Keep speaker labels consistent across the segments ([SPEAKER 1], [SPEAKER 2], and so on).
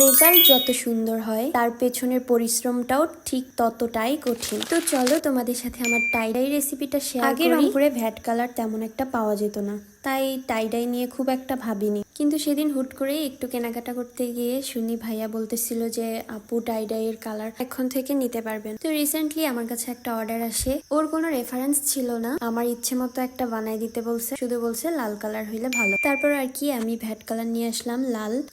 [SPEAKER 1] Result যত সুন্দর হয় তার পেছনের পরিশ্রমটাও ঠিক ততটাই কঠিন। তো চলো তোমাদের সাথে আমার টাইডাই রেসিপিটা শেয়ার করি। আগে রংপুরে ভ্যাট কালার তেমন একটা পাওয়া যেত না, তাই টাইডাই নিয়ে খুব একটা ভাবিনি। কিন্তু সেদিন হুট করে একটু কেনাকাটা করতে গিয়ে শুনি ভাইয়া বলতেছিল যে আপু টাইডাই এর কালার এখন থেকে নিতে পারবেন। তো রিসেন্টলি আমার কাছে একটা অর্ডার আসে, ওর কোনো রেফারেন্স ছিল না, আমার ইচ্ছে মতো একটা বানাই দিতে বলছে, শুধু বলছে লাল কালার হইলে ভালো। তারপর আর কি আমি ভ্যাট কালার নিয়ে আসলাম।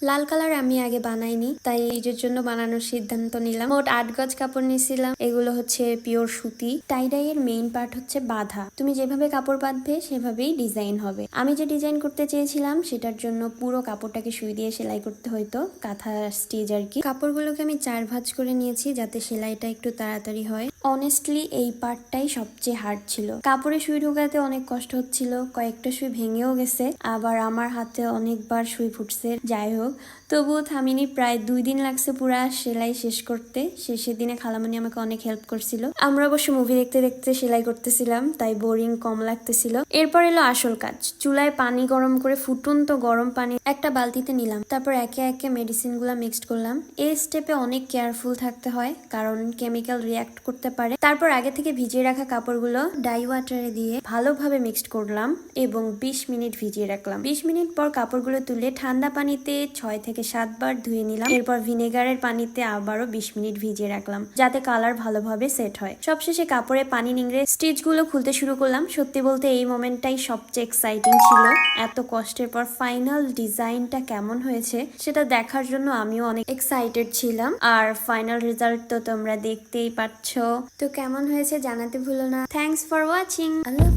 [SPEAKER 1] লাল কালার আমি আগে বানাইনি, তাই নিজের জন্য বানানোর সিদ্ধান্ত নিলাম। মোট 8 গজ কাপড় নিয়েছিলাম, এগুলো হচ্ছে পিওর সুতি। টাইডাই এর মেইন পার্ট হচ্ছে বাঁধা, তুমি যেভাবে কাপড় বাঁধবে সেভাবেই ডিজাইন হবে। আমি যে ডিজাইন করতে চেয়েছিলাম সেটার জন্য পুরো কাপড়টাকে সুই দিয়ে সেলাই করতে হইতো, কাঁথা স্টিচ আর কি। কাপড়গুলোকে আমি 4 ভাঁজ করে নিয়েছি যাতে সেলাইটা একটু তাড়াতাড়ি হয়। অনেস্টলি এই পার্টটাই সবচেয়ে হার্ড ছিল, কাপড়ে সুই ঢোকাতে অনেক কষ্ট হচ্ছিল, কয়েকটা সুই ভেঙেও গেছে, আবার আমার হাতে অনেকবার সুই ফুটছে। যাই হোক, তবুও থামিনি, প্রায় 2 দিন লাগছে পুরা সেলাই শেষ করতে। শেষের দিনে খালামণি আমাকে অনেক হেল্প করছিল। আমরা অবশ্য মুভি দেখতে দেখতে সেলাই করতেছিলাম, তাই বোরিং কম লাগতেছিল। এরপর এলো আসল কাজ, চুলায় পানি গরম করে ফুটন্ত গরম পানি একটা বালতিতে নিলাম, তারপর একে একে মেডিসিন গুলা মিক্সড করলাম। এই স্টেপে অনেক কেয়ারফুল থাকতে হয় কারণ কেমিক্যাল রিয়াক্ট করতে পারে। তারপর আগে থেকে ভিজিয়ে রাখা কাপড়গুলো ডাই ওয়াটারে দিয়ে ভালোভাবে মিক্সড করলাম এবং 20 মিনিট ভিজিয়ে রাখলাম। 20 মিনিট পর কাপড়গুলো তুলে ঠান্ডা পানিতে 6 থেকে 7 বার ধুয়ে নিলাম। এরপর ভিনেগারের পানিতে আবারও 20 মিনিট ভিজিয়ে রাখলাম যাতে কালার ভালোভাবে সেট হয়। সবশেষে কাপড়ে পানি নিংড়ে স্টিচ গুলো খুলতে শুরু করলাম। সত্যি বলতে এই মোমেন্টটাই সবচেয়ে এক্সাইটিং ছিল। এত কষ্টের পর ফাইনাল ডিজাইনটা কেমন হয়েছে সেটা দেখার জন্য আমিও অনেক এক্সাইটেড ছিলাম। আর ফাইনাল রেজাল্ট তো তোমরা দেখতেই পাচ্ছ। তো কেমন হয়েছে জানাতে ভুলো না। Thanks for watching. আল্লাহ।